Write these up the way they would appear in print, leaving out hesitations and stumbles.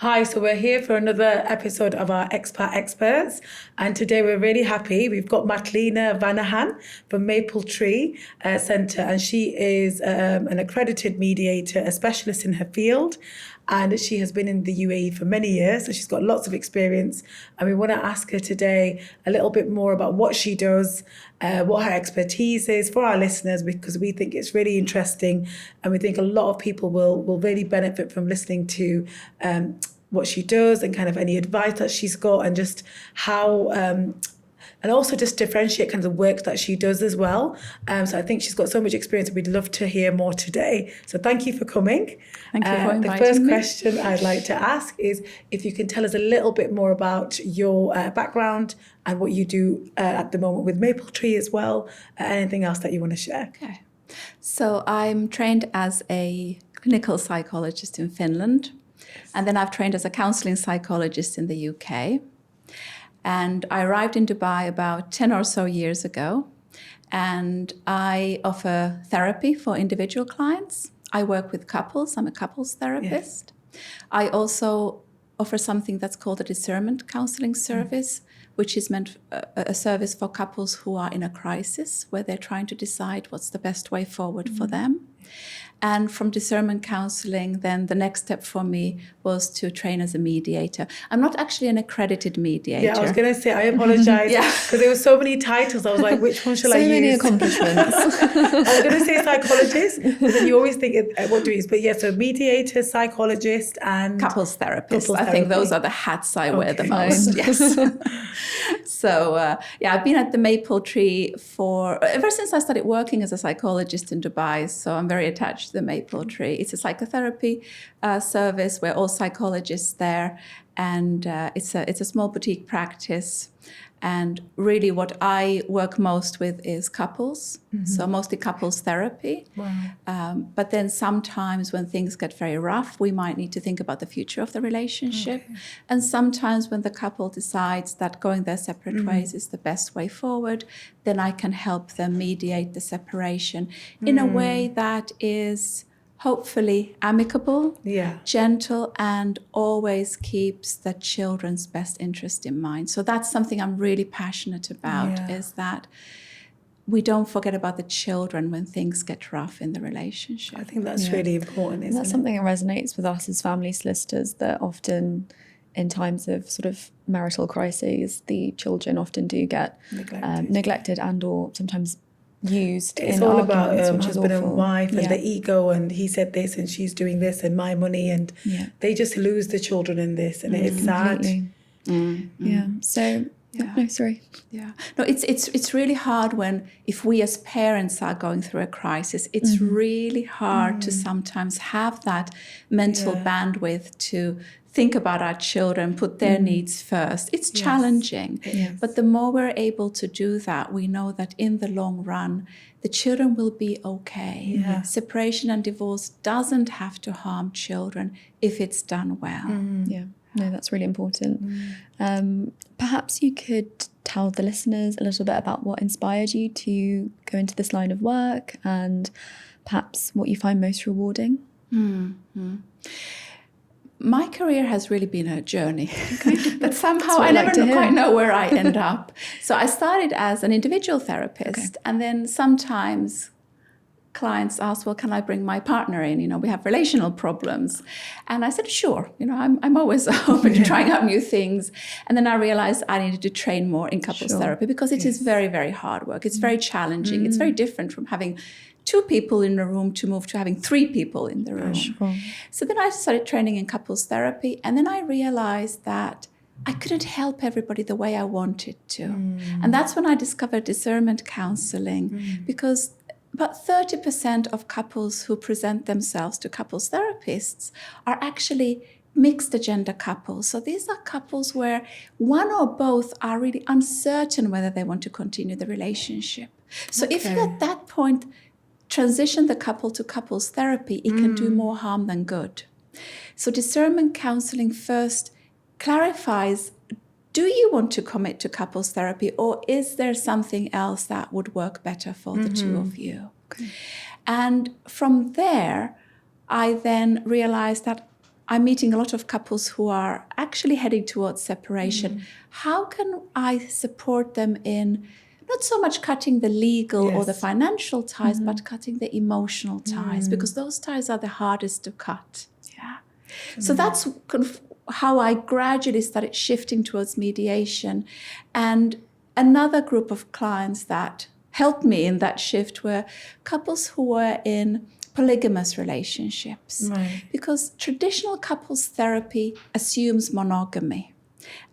Hi, so we're here for another episode of our Expat Experts, and today we're really happy. We've got Matleena Vanhanen from Maple Tree Centre, and she is an accredited mediator, a specialist in her field, and she has been in the UAE for many years, so she's got lots of experience, and we want to ask her today a little bit more about what she does, what her expertise is for our listeners, because we think it's really interesting, and we think a lot of people will really benefit from listening to what she does and kind of any advice that she's got, and just how and also just differentiate kind of the work that she does as well. So I think she's got so much experience, and we'd love to hear more today. So thank you for coming. Thank you for inviting me. The first question I'd like to ask is if you can tell us a little bit more about your background and what you do at the moment with Maple Tree as well. Anything else that you want to share? Okay. So I'm trained as a clinical psychologist in Finland. And then I've trained as a counselling psychologist in the UK. And I arrived in Dubai about 10 or so years ago. And I offer therapy for individual clients. I work with couples. I'm a couples therapist. Yes. I also offer something that's called a discernment counselling service, which is meant a service for couples who are in a crisis, where they're trying to decide what's the best way forward for them. And from discernment counselling, then the next step for me was to train as a mediator. I'm not actually an accredited mediator. Yeah, I was going to say, I apologise, because there were so many titles. I was like, which one shall I use? So many accomplishments. I was going to say psychologist, but then you always think, what do you use? But yeah, so mediator, psychologist, and couples therapist. I think those are the hats I wear the most. Yes. So I've been at the Maple Tree ever since I started working as a psychologist in Dubai. So I'm very attached to the Maple Tree. It's a psychotherapy service. We're all psychologists there, and it's a small boutique practice. And really what I work most with is couples, so mostly couples therapy. Wow. But then sometimes when things get very rough, we might need to think about the future of the relationship. Okay. And sometimes when the couple decides that going their separate ways is the best way forward, then I can help them mediate the separation in a way that is hopefully amicable, gentle, and always keeps the children's best interest in mind. So that's something I'm really passionate about, is that we don't forget about the children when things get rough in the relationship. I think that's really important, isn't it? That's something that resonates with us as family solicitors, that often in times of sort of marital crises, the children often do get neglected and or sometimes used. It's all about husband and wife and the ego, and he said this and she's doing this and my money, and they just lose the children in this, and it's sad. Yeah. So no, sorry. Yeah. No, it's really hard if we as parents are going through a crisis, it's really hard to sometimes have that mental bandwidth to think about our children, put their needs first. It's challenging. But the more we're able to do that, we know that in the long run, the children will be okay. Yeah. Separation and divorce doesn't have to harm children if it's done well. Yeah, no, that's really important. Perhaps you could tell the listeners a little bit about what inspired you to go into this line of work, and perhaps what you find most rewarding. My career has really been a journey, but somehow I never quite know where I end up. So I started as an individual therapist, and then sometimes clients ask, well, can I bring my partner in? We have relational problems. And I said, sure, I'm always open to trying out new things. And then I realized I needed to train more in couples therapy, because it is very, very hard work. It's very challenging. It's very different from having 2 people in a room to move to having 3 people in the room. Sure. So then I started training in couples therapy, and then I realized that I couldn't help everybody the way I wanted to. And that's when I discovered discernment counselling, because about 30% of couples who present themselves to couples therapists are actually mixed agenda couples. So these are couples where one or both are really uncertain whether they want to continue the relationship. So if you at that point transition the couple to couples therapy, it can do more harm than good. So discernment counselling first clarifies, do you want to commit to couples therapy, or is there something else that would work better for the two of you? Okay. And from there, I then realized that I'm meeting a lot of couples who are actually heading towards separation. How can I support them in not so much cutting the legal or the financial ties, but cutting the emotional ties, because those ties are the hardest to cut. Yeah. So that's kind of how I gradually started shifting towards mediation. And another group of clients that helped me in that shift were couples who were in polygamous relationships. Right. Because traditional couples therapy assumes monogamy,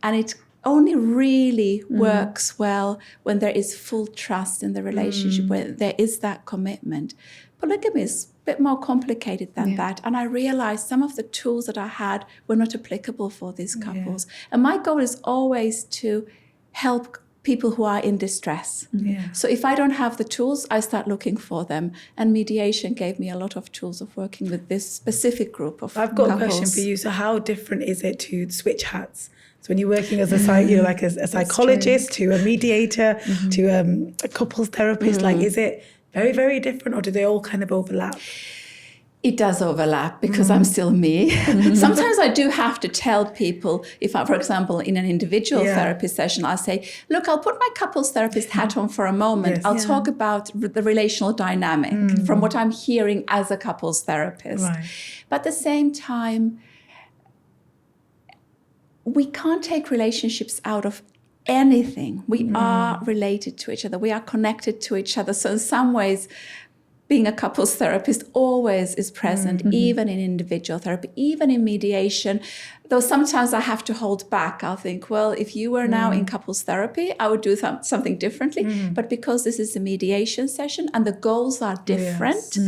and it only really works well when there is full trust in the relationship, when there is that commitment. Polygamy is a bit more complicated than that. And I realized some of the tools that I had were not applicable for these couples. And my goal is always to help people who are in distress. So if I don't have the tools, I start looking for them. And mediation gave me a lot of tools of working with this specific group of I've got couples. a question for you. So how different is it to switch hats? So when you're working as a psychologist, to a mediator, to a couples therapist, like, is it very, very different, or do they all kind of overlap? It does overlap because I'm still me. Sometimes I do have to tell people, if I, for example, in an individual therapy session, I'll say, look, I'll put my couples therapist hat on for a moment. I'll talk about the relational dynamic from what I'm hearing as a couples therapist. Right. But at the same time, we can't take relationships out of anything. We are related to each other. We are connected to each other. So in some ways, being a couples therapist always is present, even in individual therapy, even in mediation. Though sometimes I have to hold back. I'll think, well, if you were now in couples therapy, I would do something differently. But because this is a mediation session and the goals are different,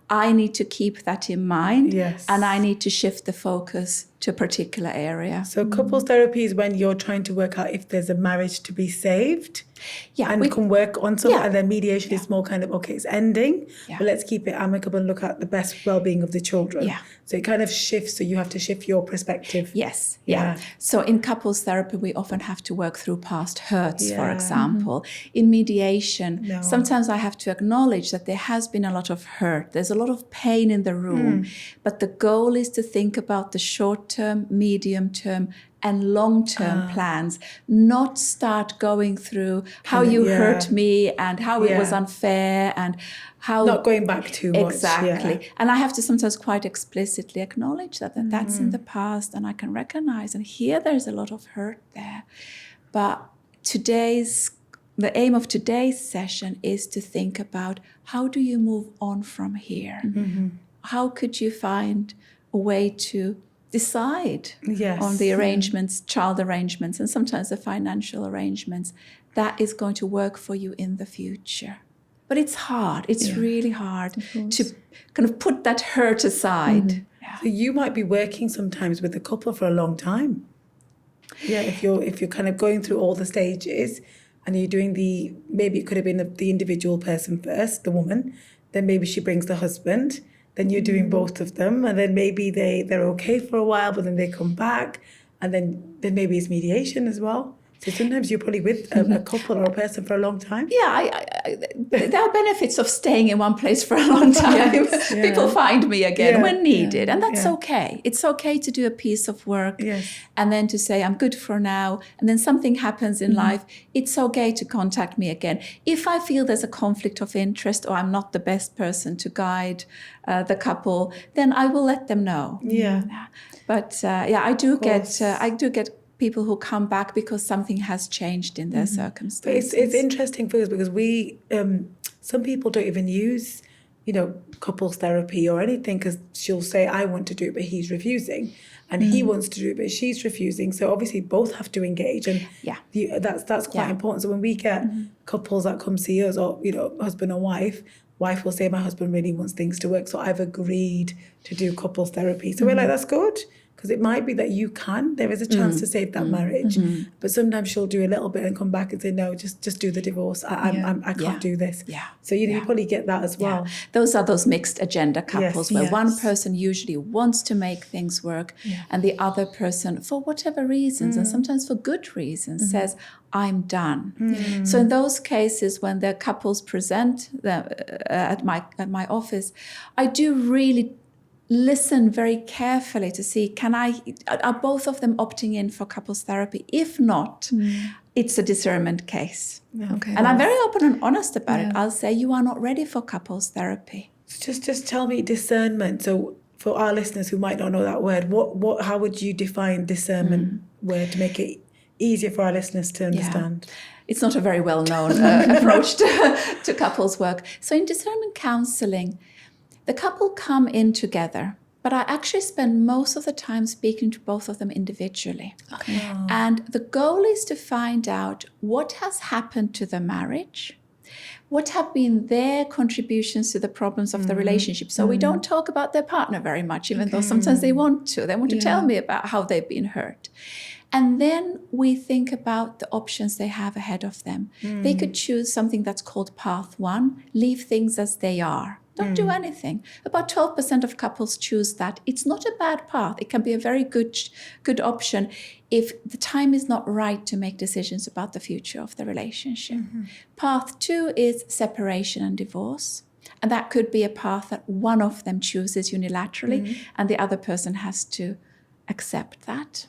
I need to keep that in mind. And I need to shift the focus to a particular area. So couples therapy is when you're trying to work out if there's a marriage to be saved. And we can work on something. And then mediation is more kind of, okay, it's ending, but let's keep it amicable and look at the best well-being of the children. So it kind of shifts, so you have to shift your perspective. Yes. So in couples therapy, we often have to work through past hurts, for example. In mediation, sometimes I have to acknowledge that there has been a lot of hurt. There's a lot of pain in the room. But the goal is to think about the short-term, medium-term, and long-term plans, not start going through how you hurt me and how it was unfair and how... Not going back too much. Exactly. And I have to sometimes quite explicitly acknowledge that that's in the past, and I can recognize, and here there's a lot of hurt there. But the aim of today's session is to think about, how do you move on from here? How could you find a way to decide on the arrangements, child arrangements, and sometimes the financial arrangements that is going to work for you in the future? But it's hard. It's really hard to kind of put that hurt aside. So you might be working sometimes with a couple for a long time. If you're kind of going through all the stages and you're doing maybe it could have been the individual person first, the woman, then maybe she brings the husband. Then you're doing both of them, and then maybe they're okay for a while, but then they come back, and then maybe it's mediation as well. So sometimes you're probably with a couple or a person for a long time. There are benefits of staying in one place for a long time. People find me again when needed, and that's okay. It's okay to do a piece of work and then to say, I'm good for now, and then something happens in life. It's okay to contact me again. If I feel there's a conflict of interest or I'm not the best person to guide the couple, then I will let them know. But I do get people who come back because something has changed in their circumstances. But it's interesting for us because some people don't even use, couples therapy or anything, because she'll say, I want to do it, but he's refusing. And he wants to do it, but she's refusing. So obviously both have to engage. And that's quite important. So when we get couples that come see us, or, husband and wife will say, my husband really wants things to work, so I've agreed to do couples therapy. So we're like, that's good. Because it might be that there is a chance to save that marriage. But sometimes she'll do a little bit and come back and say, no, just do the divorce. I can't do this. So you probably get that as well. Those are those mixed agenda couples where one person usually wants to make things work and the other person, for whatever reasons, and sometimes for good reasons, says, I'm done. So in those cases, when the couples present at my office, I do really listen very carefully to see, are both of them opting in for couples therapy? If not, it's a discernment case. Okay. And I'm very open and honest about it. I'll say you are not ready for couples therapy. Just tell me discernment. So for our listeners who might not know that word, how would you define discernment word to make it easier for our listeners to understand? It's not a very well-known approach to couples work. So in discernment counselling, the couple come in together, but I actually spend most of the time speaking to both of them individually. Okay. Oh. And the goal is to find out what has happened to the marriage, what have been their contributions to the problems of the relationship. So we don't talk about their partner very much, even though sometimes they want to. They want to tell me about how they've been hurt. And then we think about the options they have ahead of them. They could choose something that's called path 1, leave things as they are. Don't do anything. About 12% of couples choose that. It's not a bad path. It can be a very good option if the time is not right to make decisions about the future of the relationship. Path 2 is separation and divorce. And that could be a path that one of them chooses unilaterally and the other person has to accept that.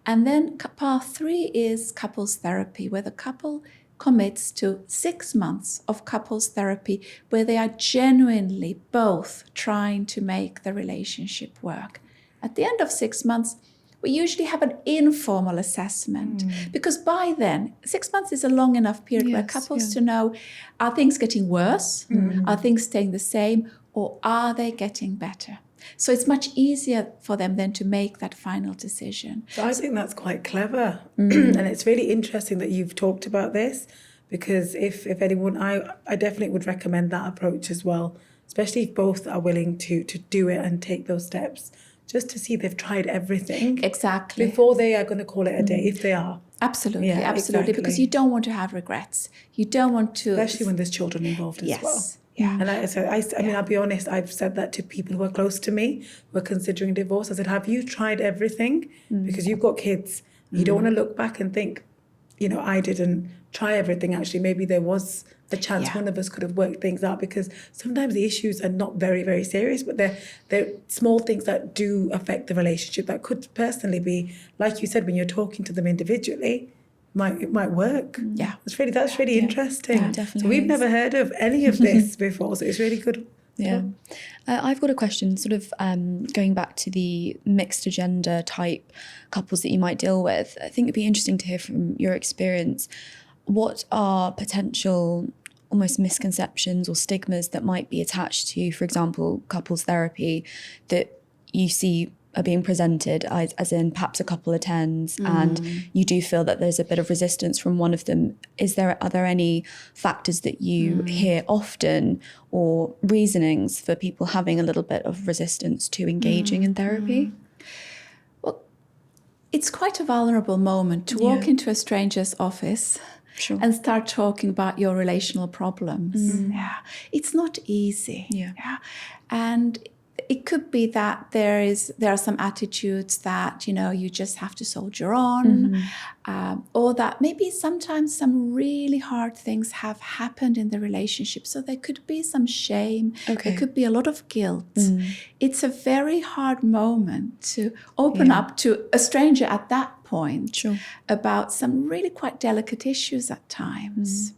And then path 3 is couples therapy, where the couple commits to 6 months of couples therapy where they are genuinely both trying to make the relationship work. At the end of 6 months, we usually have an informal assessment because by then, 6 months is a long enough period where couples to know, are things getting worse? Are things staying the same? Or are they getting better? So it's much easier for them then to make that final decision. So I think that's quite clever. And it's really interesting that you've talked about this, because if anyone, I definitely would recommend that approach as well, especially if both are willing to do it and take those steps, just to see they've tried everything. Exactly. Before they are going to call it a day, if they are. Absolutely, absolutely. Because you don't want to have regrets. You don't want to... Especially when there's children involved as well. Yeah. And I mean, I'll be honest, I've said that to people who are close to me, who are considering divorce. I said, have you tried everything? Because you've got kids. You don't want to look back and think, I didn't try everything. Actually, maybe there was a chance one of us could have worked things out, because sometimes the issues are not very, very serious, but they're small things that do affect the relationship that could personally be, like you said, when you're talking to them individually, it might work. Yeah. That's really interesting. Yeah, definitely so we've is. never heard of any of this before, so it's really good. Yeah. I've got a question, sort of going back to the mixed agenda type couples that you might deal with. I think it'd be interesting to hear from your experience, what are potential almost misconceptions or stigmas that might be attached to, for example, couples therapy that you see are being presented, as in perhaps a couple attends and you do feel that there's a bit of resistance from one of them. Are there any factors that you hear often or reasonings for people having a little bit of resistance to engaging in therapy? Well, it's quite a vulnerable moment to walk into a stranger's office and start talking about your relational problems. Yeah, it's not easy. Yeah. And it could be that there are some attitudes that, you just have to soldier on, or that maybe sometimes some really hard things have happened in the relationship. So there could be some shame. There could be a lot of guilt. It's a very hard moment to open up to a stranger at that point about some really quite delicate issues at times.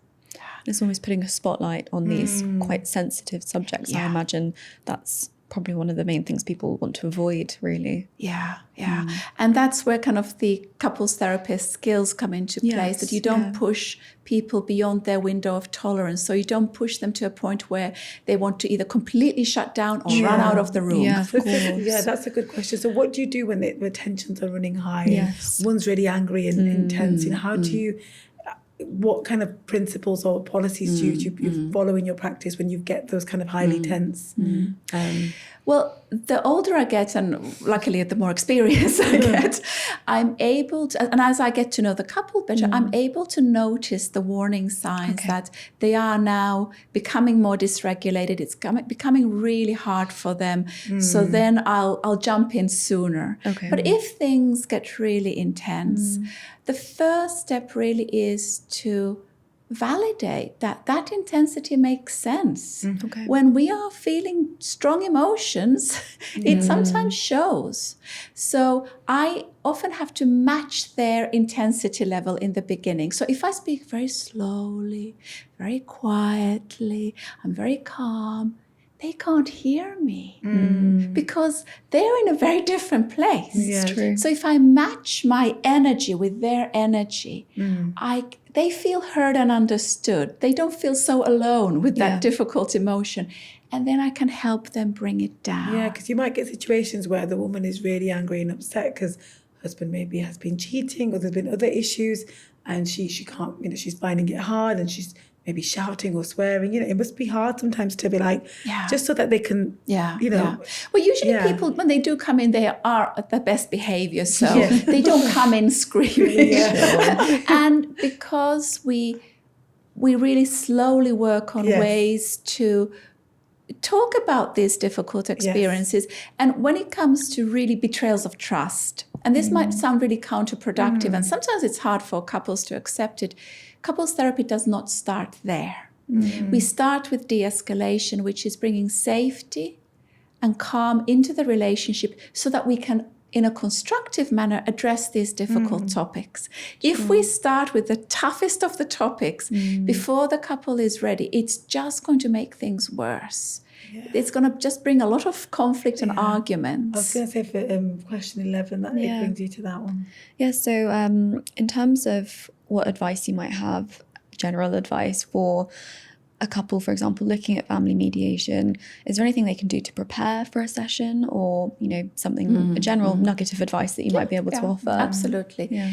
It's almost putting a spotlight on these quite sensitive subjects. I imagine that's probably one of the main things people want to avoid, really. Yeah. And that's where kind of the couples therapist skills come into place, that you don't push people beyond their window of tolerance. So you don't push them to a point where they want to either completely shut down or run out of the room. Yeah, of course. Yeah, that's a good question. So what do you do when the tensions are running high and one's really angry and intense? How do you... What kind of principles or policies do you follow in your practice when you get those kind of highly tense? Well, the older I get, and luckily the more experience I get, I'm able to, and as I get to know the couple better, I'm able to notice the warning signs that they are now becoming more dysregulated. It's becoming really hard for them. So then I'll jump in sooner. But if things get really intense, the first step really is to validate that intensity makes sense. Okay. When we are feeling strong emotions, it sometimes shows. So I often have to match their intensity level in the beginning. So if I speak very slowly, very quietly, I'm very calm, they can't hear me because they're in a very different place. Yeah. It's true. So if I match my energy with their energy, they feel heard and understood. They don't feel so alone with that difficult emotion. And then I can help them bring it down. Yeah, because you might get situations where the woman is really angry and upset because husband maybe has been cheating or there's been other issues and she can't, she's finding it hard and she's maybe shouting or swearing. It must be hard sometimes to be like, just so that they can, Well, usually people, when they do come in, they are at their best behavior. So they don't come in screaming. And because we really slowly work on ways to talk about these difficult experiences. And when it comes to really betrayals of trust, and this might sound really counterproductive, and sometimes it's hard for couples to accept it, couples therapy does not start there. We start with de-escalation, which is bringing safety and calm into the relationship so that we can, in a constructive manner, address these difficult topics. If we start with the toughest of the topics before the couple is ready, it's just going to make things worse. It's going to just bring a lot of conflict and arguments. I was going to say for question 11, that it brings you to that one. Yeah, so in terms of what advice you might have, general advice for a couple, for example, looking at family mediation, is there anything they can do to prepare for a session or, something, a general nugget of advice that you might be able to offer? Absolutely. Yeah.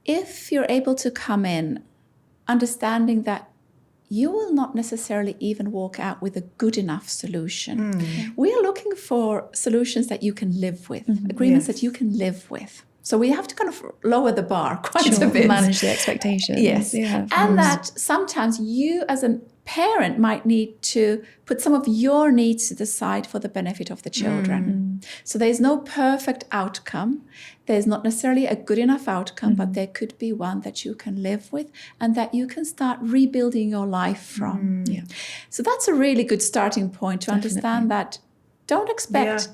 If you're able to come in understanding that you will not necessarily even walk out with a good enough solution. We are looking for solutions that you can live with, agreements that you can live with. So we have to kind of lower the bar quite a bit. Manage the expectations. Yes. Yeah, and that sometimes you as a parent might need to put some of your needs to the side for the benefit of the children. So there's no perfect outcome. There's not necessarily a good enough outcome, but there could be one that you can live with and that you can start rebuilding your life from. So that's a really good starting point to understand that don't expect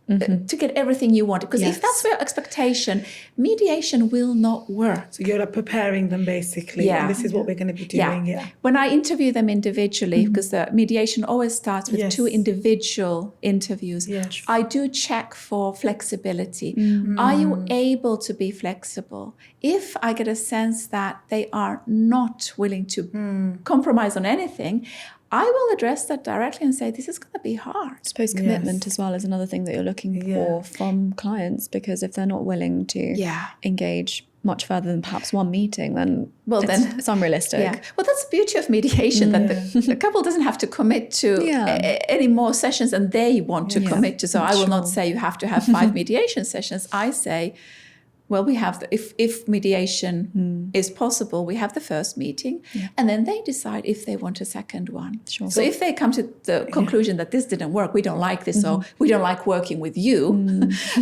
to get everything you want. Because if that's your expectation, mediation will not work. So you're preparing them basically. And this is what we're going to be doing. When I interview them individually, because the mediation always starts with 2 individual interviews, I do check for flexibility. Are you able to be flexible? If I get a sense that they are not willing to compromise on anything, I will address that directly and say, this is going to be hard. I suppose commitment as well is another thing that you're looking for from clients, because if they're not willing to engage much further than perhaps one meeting, then it's unrealistic. Well, that's the beauty of mediation, that the couple doesn't have to commit to any more sessions than they want to commit to. So I will not say you have to have 5 mediation sessions. I say, well, we have, if mediation is possible, we have the first meeting, and then they decide if they want a second one. Sure. So if they come to the conclusion that this didn't work, we don't like this, or we don't like working with you,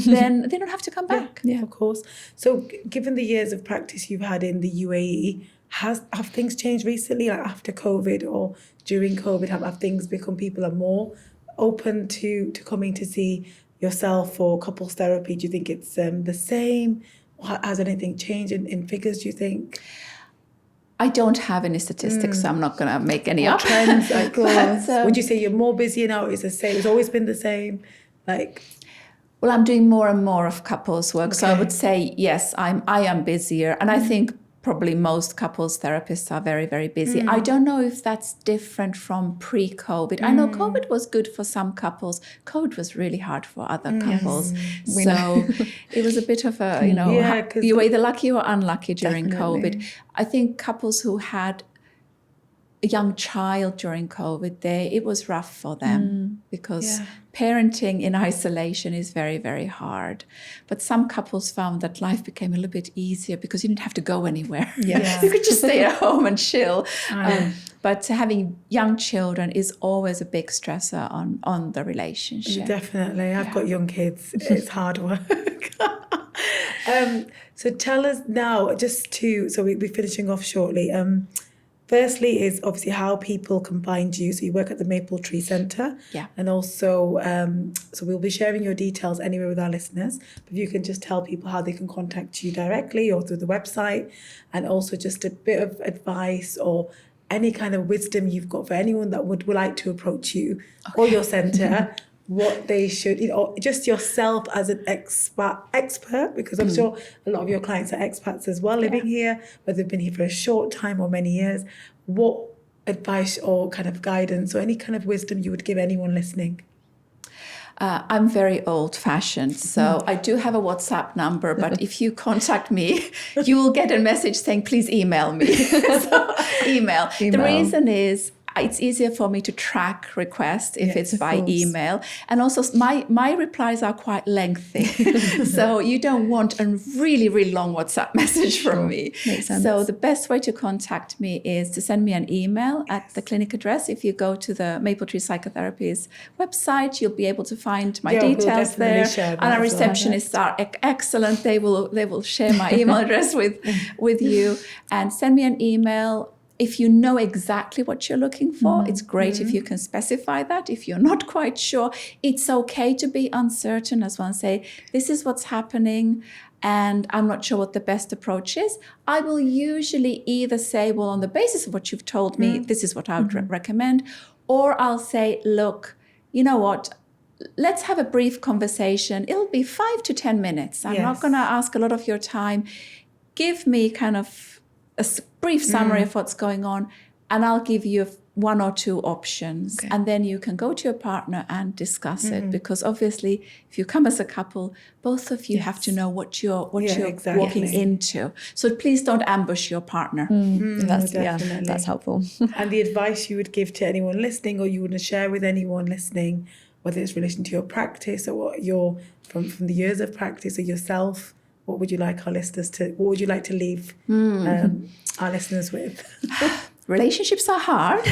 then they don't have to come back. Yeah, of course. So given the years of practice you've had in the UAE, have things changed recently, like after COVID or during COVID? Have things become, people are more open to coming to see yourself for couples therapy? Do you think it's the same? Has anything changed in figures, do you think? I don't have any statistics, so I'm not going to make any up. Trends, of course. Would you say you're more busy now, or is it the same? It's always been the same? Well, I'm doing more and more of couples work. So I would say, yes, I am busier. And I think probably most couples therapists are very, very busy. I don't know if that's different from pre-COVID. I know COVID was good for some couples. COVID was really hard for other couples. So it was a bit of a, you were either lucky or unlucky during COVID. I think couples who had a young child during COVID, it was rough for them because parenting in isolation is very, very hard. But some couples found that life became a little bit easier because you didn't have to go anywhere. You could just stay at home and chill. But having young children is always a big stressor on the relationship. Definitely. I've got young kids. It's hard work. So tell us now, so we're finishing off shortly. Firstly is obviously how people can find you. So you work at the Maple Tree Centre. Yeah. And also, so we'll be sharing your details anyway with our listeners. But if you can just tell people how they can contact you directly or through the website, and also just a bit of advice or any kind of wisdom you've got for anyone that would like to approach you or your centre, what they should, just yourself as an expert, because I'm sure a lot of your clients are expats as well, living here, whether they've been here for a short time or many years. What advice or kind of guidance or any kind of wisdom you would give anyone listening? I'm very old-fashioned, so I do have a WhatsApp number, but if you contact me, you will get a message saying, please email me. So, email. The reason is, it's easier for me to track requests if it's by email. And also my replies are quite lengthy. So you don't want a really, really long WhatsApp message from me. Makes sense. So the best way to contact me is to send me an email at the clinic address. If you go to the Maple Tree Psychotherapy's website, you'll be able to find my details there. And our receptionists are excellent. They will share my email address with you. And send me an email. If you know exactly what you're looking for, it's great if you can specify that. If you're not quite sure, it's okay to be uncertain as well, and say, this is what's happening and I'm not sure what the best approach is. I will usually either say, well, on the basis of what you've told me, this is what I would recommend. Or I'll say, look, you know what? Let's have a brief conversation. It'll be 5 to 10 minutes. I'm not going to ask a lot of your time. Give me kind of a brief summary of what's going on, and I'll give you 1 or 2 options. Okay. And then you can go to your partner and discuss it, because obviously if you come as a couple, both of you have to know what you're walking into. So please don't ambush your partner. That's helpful. And the advice you would give to anyone listening, or you would share with anyone listening, whether it's in relation to your practice or what you're from the years of practice or yourself, what would you like to leave our listeners with? Relationships are hard,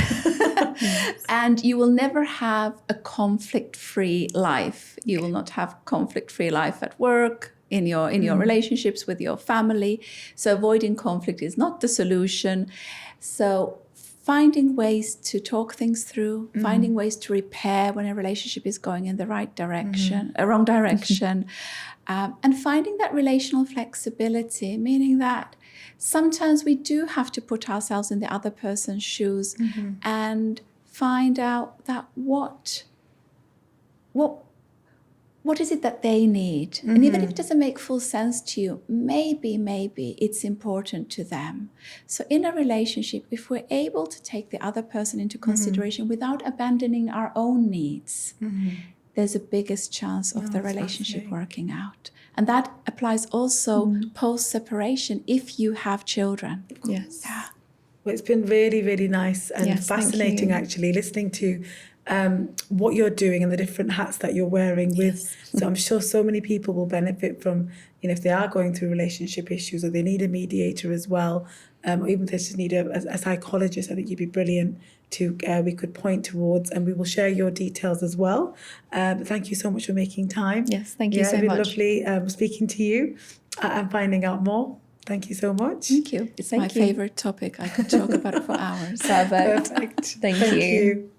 and you will never have a conflict-free life. You will not have conflict-free life at work, in your relationships with your family. So avoiding conflict is not the solution. So finding ways to talk things through, finding ways to repair when a relationship is going in the right direction, a wrong direction, and finding that relational flexibility, meaning that sometimes we do have to put ourselves in the other person's shoes and find out that what is it that they need? And even if it doesn't make full sense to you, maybe it's important to them. So in a relationship, if we're able to take the other person into consideration without abandoning our own needs, there's a biggest chance of the relationship working out. And that applies also post-separation if you have children. Yes. Yeah. Well, it's been really, really nice and fascinating, actually, listening to what you're doing and the different hats that you're wearing with. So I'm sure so many people will benefit from, if they are going through relationship issues or they need a mediator as well, or even if they just need a psychologist. I think you'd be brilliant to, we could point towards, and we will share your details as well. But thank you so much for making time. Yes, thank you so much. It's been lovely speaking to you and finding out more. Thank you so much. Thank you. It's my favorite topic. I could talk about it for hours. Perfect. Thank you.